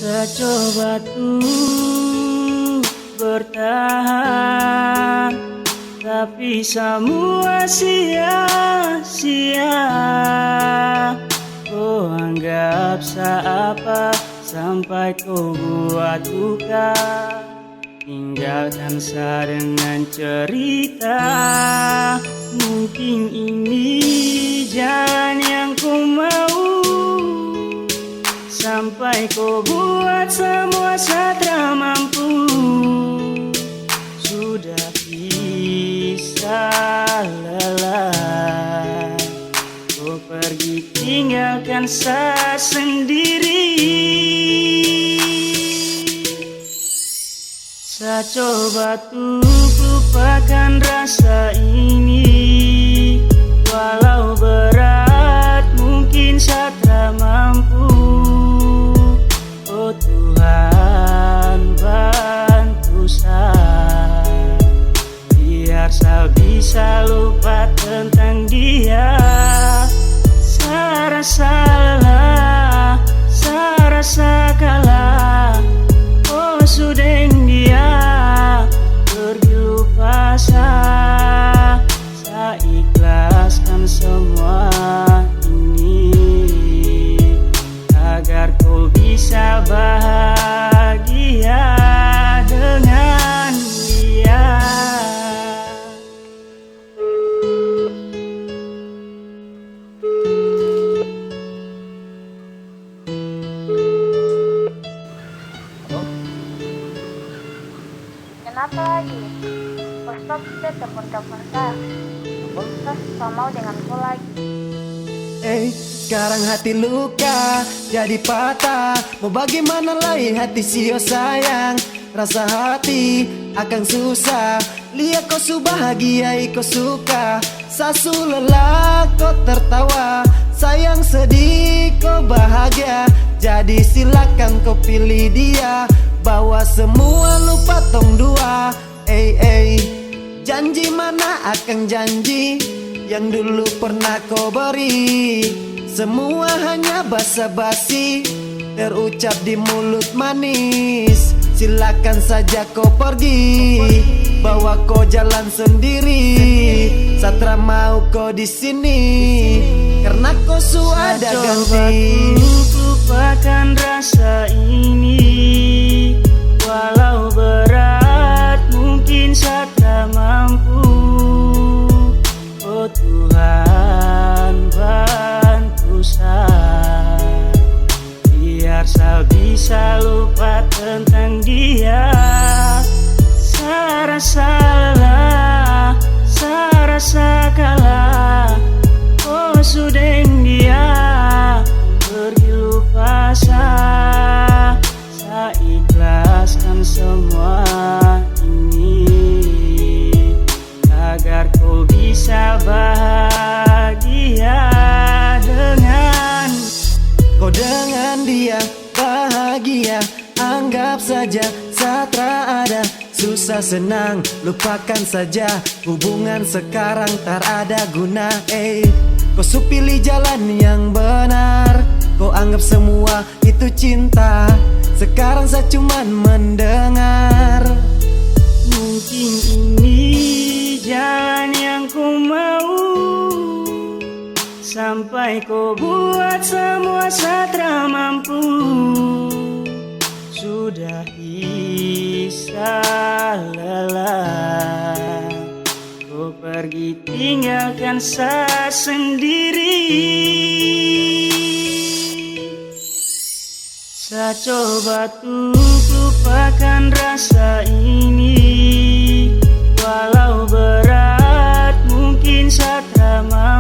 Saya coba tuh bertahan, tapi semua sia-sia. Kau anggap seapa sampai kau buat duka. Tinggalkan saya dengan cerita. Mungkin ini jalan yang ku mau, sampai kau buat semua satra mampu. Sudah bisa lelah, kau pergi tinggalkan saya sendiri. Saya coba tuh lupakan rasa ini, walau berat mungkin saya tak mampu. Oh Tuhan, bantu saya, biar saya bisa lupa tentang dia. Saya rasa lelah, saya rasa kalah. Oh sudah dia pergi lupa saya ikhlaskan semua ini agar kau bisa bahagia dengan dia. Kenapa lagi? Stop deh telepon-telepon saya. Terus saya mau dengan kau lagi. Sekarang hati luka jadi patah. Mau bagaimana lagi hati sio sayang. Rasa hati akan susah. Lihat kau su bahagia, kau suka. Sasu lelah kau tertawa. Sayang sedih kau bahagia. Jadi silakan kau pilih dia. Bawa semua lupa tong dua. Janji mana akan janji yang dulu pernah kau beri. Semua hanya basa-basi terucap di mulut manis. Silakan saja kau pergi, bawa kau jalan sendiri. Satra mau kau di sini karena kau sudah ganti. Lupakan rasa ini, walau berat mungkin saya tak mampu. Oh Tuhan, bantu saya, biar saya bisa lupa tentang dia. Saya rasa lelah, saya rasa kalah. Oh sudah dia pergi lupa saya ikhlaskan semua ini agar kau bisa bahagia dengan. Kau dengan dia bahagia, anggap saja satra ada. Susah senang lupakan saja, hubungan sekarang tak ada guna. Kau su pilih jalan yang benar, kau anggap semua itu cinta. Sekarang saya cuman mendengar. Mungkin ini jalan yang ku mau, sampai kau buat semua satra mampu. Sudah bisa lelah, kau pergi tinggalkan saya sendiri. Saya coba tuh lupakan rasa ini, walau berat mungkin saya tak mampu.